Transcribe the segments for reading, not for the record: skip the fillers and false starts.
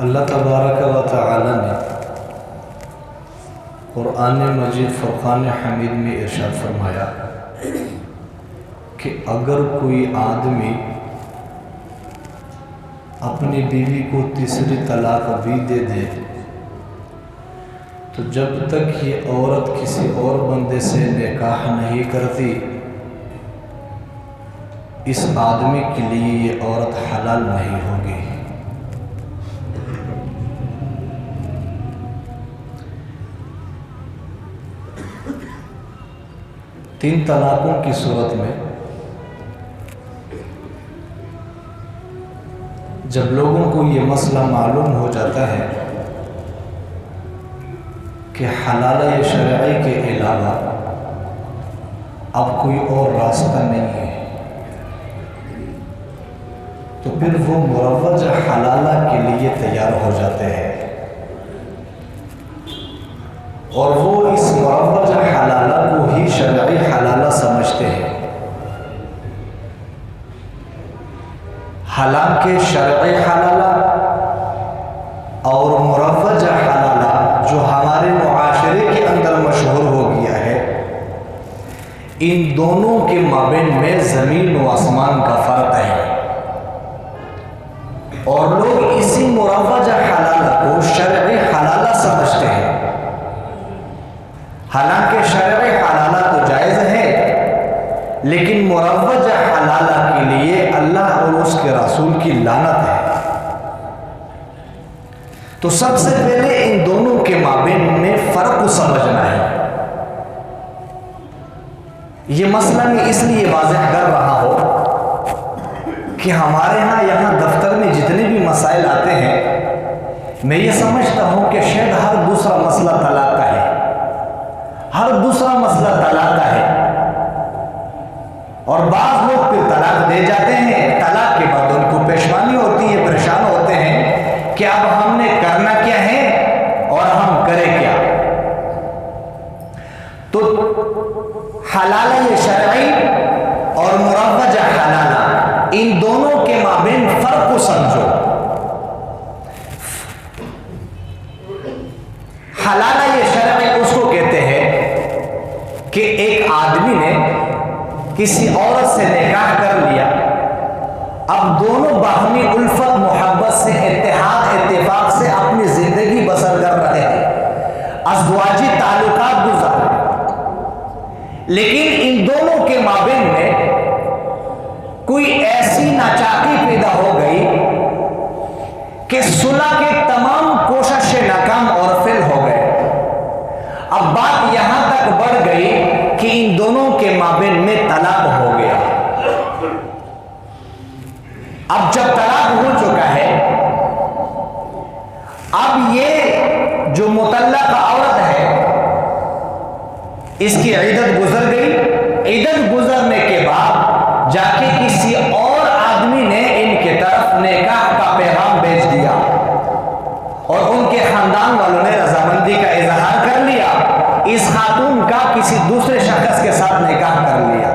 اللہ تبارک و تعالی نے قرآن مجید فرقان حمید میں ارشاد فرمایا کہ اگر کوئی آدمی اپنی بیوی کو تیسری طلاق بھی دے دے تو جب تک یہ عورت کسی اور بندے سے نکاح نہیں کرتی اس آدمی کے لیے یہ عورت حلال نہیں ہوگی۔ تین طلاقوں کی صورت میں جب لوگوں کو یہ مسئلہ معلوم ہو جاتا ہے کہ حلالہ شرعی کے علاوہ اب کوئی اور راستہ نہیں ہے تو پھر وہ مروج حلالہ کے لیے تیار ہو جاتے ہیں اور وہ اس مروج حلالہ کو ہی شرعی حلالہ سمجھتے ہیں، حالانکہ شرعی حلالہ اور مروج حلالہ جو ہمارے معاشرے کے اندر مشہور ہو گیا ہے، ان دونوں کے مابین میں زمین و آسمان کا فرق ہے، اور لوگ اسی مروج حلالہ کو شرعی حلالہ سمجھتے ہیں، حالانکہ شرعی حلالہ تو جائز ہے لیکن مروج حلالہ کے لیے اللہ اور اس کے رسول کی لعنت ہے۔ تو سب سے پہلے ان دونوں کے مابین میں فرق کو سمجھنا ہے۔ یہ مسئلہ میں اس لیے واضح کر رہا ہو کہ ہمارے ہاں یہاں دفتر میں جتنے بھی مسائل آتے ہیں میں یہ سمجھتا ہوں کہ شاید ہر دوسرا مسئلہ طلاق کا ہے، ہر دوسرا مسئلہ طلاق کا ہے، اور بعض لوگ پھر طلاق دے جاتے ہیں، طلاق کے بعد ان کو پریشانی ہوتی ہے، پریشان ہوتے ہیں کہ اب ہم نے کرنا کیا ہے اور ہم کریں کیا۔ تو حلالہ شرعی اور مروج حلالہ ان دونوں کے مابین فرق کو سمجھو۔ حلالہ شرعی اس کو کہتے ہیں کہ ایک آدمی نے کسی عورت سے نکاح کر لیا، اب دونوں باہمی الفت محبت سے اتحاد اتفاق سے اپنی زندگی بسر کر رہے ہیں، ازدواجی تعلقات گزار رہے ہیں، لیکن ان دونوں کے مابین میں کوئی ایسی ناچاکی پیدا ہو گئی کہ صلح کے تمام کوششیں ناکام اور فیل ہو گئے۔ اب بات یہاں تک بڑھ گئی کہ ان دونوں کے مابین میں طلاق ہو گیا۔ اب جب طلاق ہو چکا ہے، اب یہ جو مطلقہ عورت ہے اس کی عدت گزر گئی، عدت گزرنے کے بعد جا کے کسی اور آدمی نے ان کی طرف نکاح کا پیغام بھیج دیا اور ان کے خاندان والوں نے رضامندی کا اظہار کر لیا، اس خاتون کا کسی دوسرے شخص کے ساتھ نکاح کر لیا۔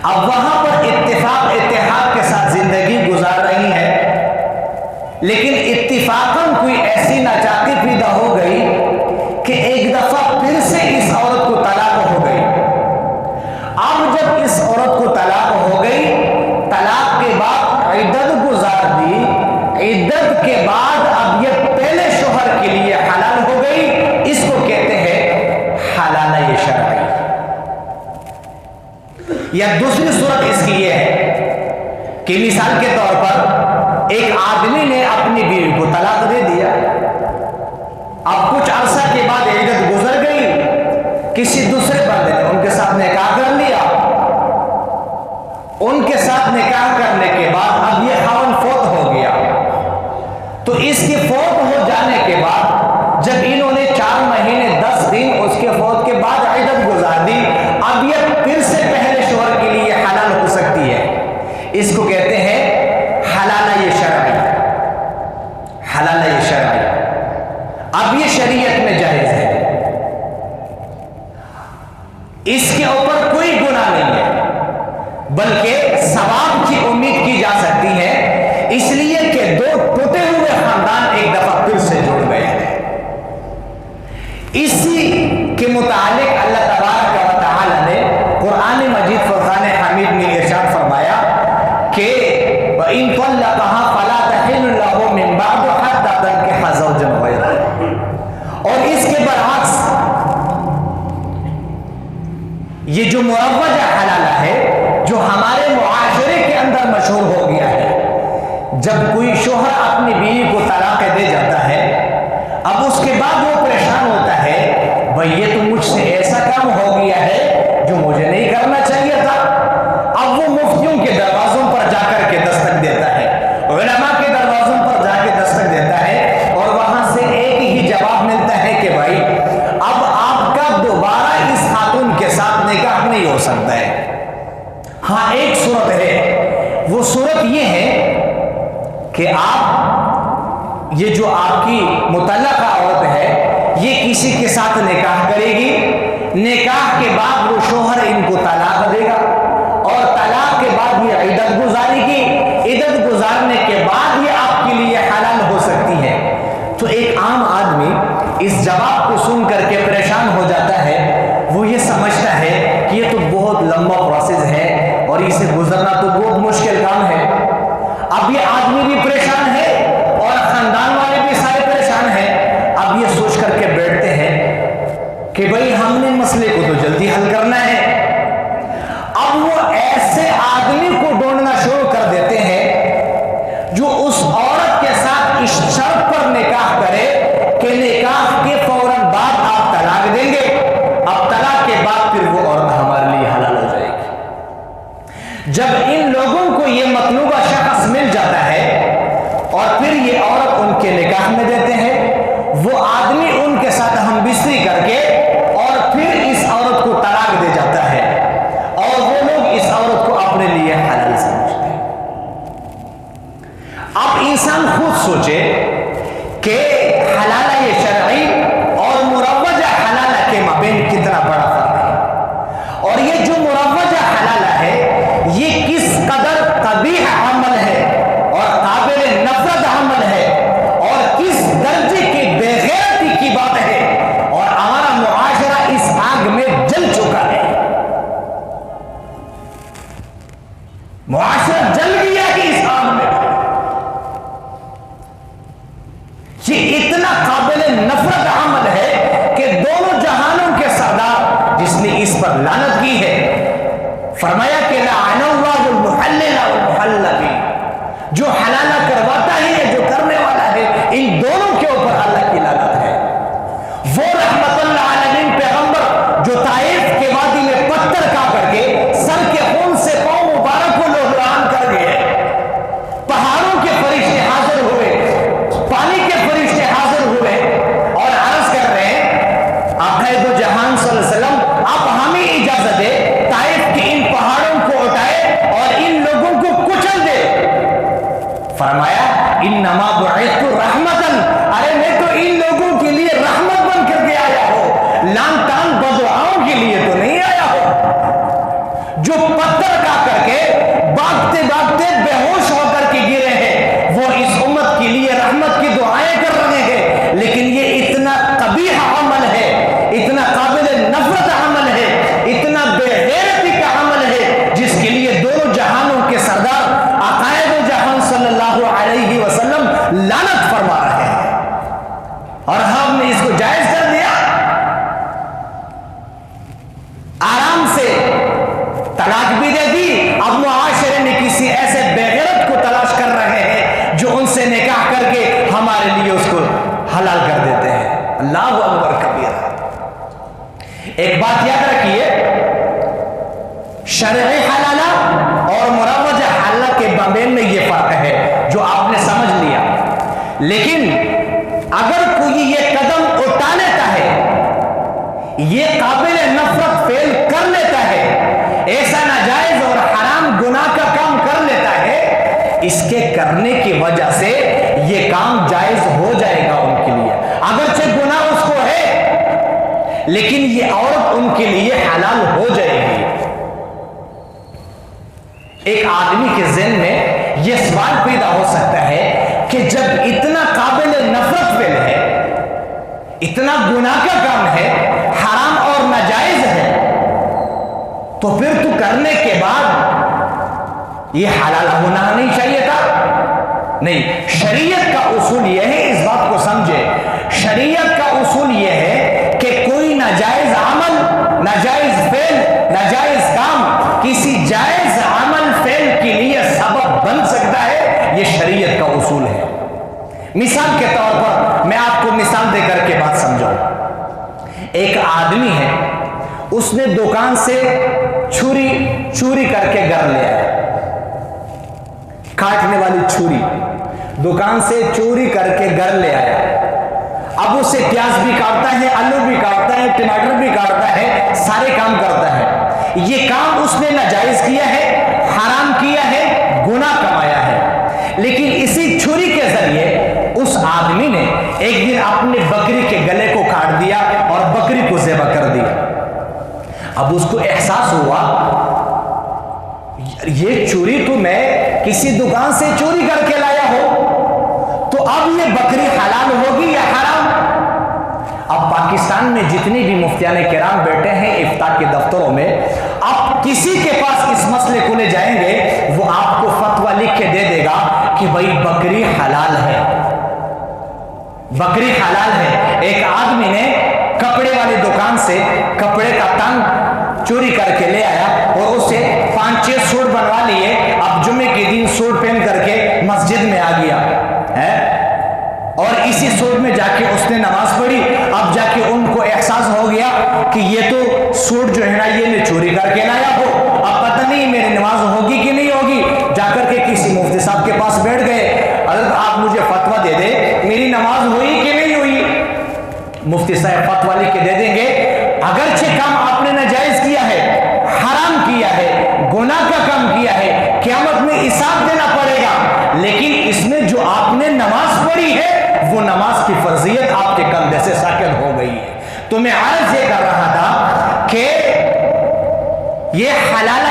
اب وہاں پر اتفاق اتحاد کے ساتھ زندگی گزار رہی ہے، لیکن اتفاقاً کوئی ایسی ناچاکی پیدا ہو گئی کہ ایک دفعہ پھر سے اس عورت کو طلاق ہو گئی۔ اب جب اس عورت کو طلاق ہو گئی، طلاق کے بعد عدت گزار دی، عدت کے بعد اب یہ پہلے شوہر کے لیے حلال ہو گئی، اس کو کہتے ہیں حلالہ شرعی۔ یا دوسری صورت اس کی یہ ہے کہ مثال کے طور پر ایک آدمی نے اپنی بیوی کو طلاق دے دیا، اب کچھ عرصہ کے بعد عدت گزر گئی، کسی دوسرے بندے نے ان کے ساتھ نکاح کر لیا، ان کے ساتھ نکاح کرنے کے بعد اب یہ خاوند فوت ہو گیا، تو اس کے فوت ہو جانے کے بعد جب انہوں نے 4 مہینے 10 دن اس کے فوت کے بعد عدت گزار دی، اب یہ پھر سے پہلے شوہر کے لیے حلال ہو سکتی ہے، اس کو کہتے ہیں حلالہ شرعی۔ حلالہ شرعی اب یہ شریعت میں جائز ہے، اس کے اوپر کوئی گناہ نہیں ہے، بلکہ ثواب کی امید کی وَإِن طَلَّقَهَا فَلَا تَحِلُّ لَهُ مِن بَعْدُ حَتَّى تَنكِحَ زَوْجًا غَيْرَهُ. اور اس کے برعکس یہ جو مروجہ حلالہ ہے جو ہمارے معاشرے کے اندر مشہور ہو گیا ہے، جب کوئی شوہر اپنی بیوی کو طلاق دے جاتا ہے، اب اس کے بعد وہ پریشان ہوتا ہے، بھئی یہ تو مجھ سے ایسا کام ہو گیا ہے جو مجھے نہیں کرنا چاہیے تھا. اب وہ مفتیوں کے دروازوں پر جا کر کے دستک دیتا ہے، علماء کے دروازوں پر جا کے دستک دیتا ہے، اور وہاں سے ایک ہی جواب ملتا ہے کہ بھائی اب آپ کا دوبارہ اس خاتون کے ساتھ نکاح نہیں ہو سکتا ہے. ہاں ایک صورت ہے، وہ صورت یہ ہے کہ آپ یہ جو آپ کی مطلقہ عورت ہے یہ کسی کے ساتھ نکاح کرے گی، نکاح کے بعد وہ شوہر ان کو طلاق دے گا، اور طلاق کے بعد یہ عدت گزارے گی، عدت گزارنے کے بعد یہ آپ کے لیے حلال ہو سکتی ہے. تو ایک عام آدمی اس جواب کو سن کر کے پریشان ہو جاتا ہے، وہ یہ سمجھتا ہے کہ یہ تو بہت لمبا پروسیس ہے اور اسے گزرنا تو بہت مشکل کام ہے. اب یہ آدمی بھی پریشان ہے اور خاندان والے بھی سارے پریشان ہیں. اب یہ سوچ کر کے بیٹھتے ہیں کہ بھئی ہم نے مسئلے کو تو جلدی حل کرنا ہے. اب وہ ایسے آدمی کو ڈھونڈنا شروع کر دیتے ہیں جو اس عورت کے ساتھ اس شرط پر نکاح کرے کہ نکاح کے فوراً بعد آپ طلاق دیں گے، اب طلاق کے بعد پھر وہ عورت ہمارے لیے حلال ہو جائے گی. جب ان لوگوں کو یہ مطلوبہ شخص مل جاتا ہے اور پھر یہ عورت ان کے نکاح میں دیتے ہیں، وہ آدمی ان کے ساتھ ہم بستری کر کے اور پھر اس عورت کو طلاق دے جاتا ہے، اور وہ لوگ اس عورت کو اپنے لیے حلال سمجھتے ہیں. اب انسان خود سوچے کہ حلالہ شرعی اور مروجہ حلالہ کے مابین کتنا بڑا فرق ہے، اور یہ جو مروجہ حلالہ ہے یہ کس قدر قبیح عمل ہے اور قابل نفرت عمل ہے اور کس درجے کی بے غیرتی کی بات ہے، اور ہمارا معاشرہ اس آگ میں جل چکا ہے. معاشرہ جل گیا کہ اس آگ میں یہ اتنا قابل نفرت عمل ہے کہ دونوں جہانوں کے سردار جس نے اس پر لعنت کی ہے، فرمایا کہ لعن اللہ المحلل والمحلل، جو حلالہ کرواتا ہی ہے جو کرنے والا ہے، ان دونوں کے اوپر اللہ کی لعنت ہے. وہ رحمت للعالمین پیغمبر جو طائف کے وادی میں پتھر کھا کر کے سر کے خون سے پاؤں مبارک کو لہلہان کر گئے، پہاڑوں کے فرشتے حاضر ہوئے، پانی کے فرشتے حاضر ہوئے اور عرض کر رہے ہیں آقا دو جہان صلی اللہ علیہ وسلم آپ ہمیں اجازت دے طائف کے ان پہاڑوں کو اٹھائے اور ان لوگوں کو کچل دے. فرمایا انما بعثت رحمتاً، ارے میں تو ان لوگوں کے لیے رحمت بن کر کے آیا ہوں، لان تان بدعاؤں کے لیے تو نہیں آیا ہوں. جو پتھر کھا کر کے بھاگتے بھاگتے بے ہوش ہو کر کے گرے ہیں وہ اس امت کے لیے رحمت کی دعائیں کر رہے ہیں، لیکن یہ اتنا قبیح عمل ہے، اتنا قابل نفرت عمل ہے، اتنا بے غیرتی کا عمل ہے جس کے لیے دونوں جہانوں کے سردار عقائد و جہان صلی اللہ علیہ وسلم لعنت فرما رہے ہیں، اور ہم نے اس کو جائز کر دیا. آرام سے طلاق بھی دے دی. اب معاشرے میں کسی ایسے بے غیرت کو تلاش کر رہے ہیں جو ان سے نکاح کر کے ہمارے لیے اس کو حلال کر دیتے ہیں. اللہ اکبر کبیرہ. ایک بات یاد رکھیے، شرعی حلالہ اور مروجہ حلالہ کے مابین میں یہ فرق ہے جو آپ نے سمجھ لیا. لیکن اگر کوئی یہ قدم اٹھا لیتا ہے، یہ قابل نفرت فعل کر لیتا ہے، ایسا ناجائز اور حرام گناہ کا کام کر لیتا ہے، اس کے کرنے کی وجہ سے یہ کام جائز ہو جائے گا ان کے لیے، اگرچہ گناہ اس کو ہے لیکن یہ عورت ان کے لیے حلال ہو جائے گی. ایک آدمی کے ذہن میں یہ سوال پیدا ہو سکتا ہے کہ جب اتنا قابل نفرت فعل ہے، اتنا گناہ کا کام ہے، حرام اور ناجائز ہے، تو پھر تو کرنے کے بعد یہ حلال ہونا نہیں چاہیے تھا؟ نہیں، شریعت کا اصول یہ ہے، اس بات کو سمجھے، شریعت کا اصول یہ ہے کہ کوئی ناجائز عمل، ناجائز فعل، ناجائز کام کسی جائز عمل فعل کے لیے سبب بن سکتا ہے، یہ شریعت کا اصول ہے۔ مثال کے طور پر میں آپ کو مثال دے کر کے بات سمجھاؤں۔ ایک آدمی ہے، اس نے دکان سے چوری کر کے گھر لے آیا، کاٹنے والی چھری دکان سے چوری کر کے گھر لے آیا۔ اب اسے پیاز بھی کاٹتا ہے، آلو بھی کاٹتا ہے، ٹماٹر بھی کاٹتا ہے، سارے کام کرتا ہے۔ یہ کام اس نے ناجائز کیا ہے، حرام کیا ہے، گناہ کمایا ہے، لیکن اسی چھری کے ذریعے اس آدمی نے ایک دن اپنے بکری کے گلے کو کاٹ دیا اور بکری کو ذبح کر دیا۔ اب اس کو احساس ہوا یہ چوری تو میں کسی دکان سے چوری کر کے لایا ہو، تو اب یہ بکری حلال ہوگی یا حرام؟ اب پاکستان میں جتنے بھی مفتیان کرام بیٹھے ہیں افتاء کے دفتروں میں، اب کسی کے پاس اس مسئلے کو لے جائیں گے، وہ آپ کو فتویٰ لکھ کے دے دے گا کہ بھائی بکری حلال ہے، بکری حلال ہے۔ ایک آدمی نے کپڑے والی دکان سے کپڑے کا تن چوری کر کے لے آیا اور اسے 5-6 سوٹ بنوا لیے، اب جمعے کے دن سوٹ پہن کر کے مسجد میں آ گیا ہے، اور اسی سوٹ میں جا کے اس نے نماز پڑھی۔ اب جا کے ان کو احساس ہو گیا کہ یہ تو سوٹ جو ہے نا یہ میں چوری کر کے لایا ہو، اب پتہ نہیں میری نماز ہوگی کہ نہیں ہوگی۔ جا کر کے کسی مفتی صاحب کے پاس بیٹھ گئے، حضرت آپ مجھے فتویٰ دے دیں میری نماز ہوئی کہ نہیں ہوئی۔ مفتی صاحب فتویٰ لکھ کے دے دیں گے اگرچہ کام آپ نے ناجائز کیا ہے، حرام کیا ہے، گناہ کا کام کیا ہے، قیامت میں حساب دینا پڑے گا، لیکن اس میں جو آپ نے نماز پڑھی ہے وہ نماز کی فرضیت آپ کے کندھے سے ساقط ہو گئی ہے۔ تو میں عرض یہ کر رہا تھا کہ یہ حلال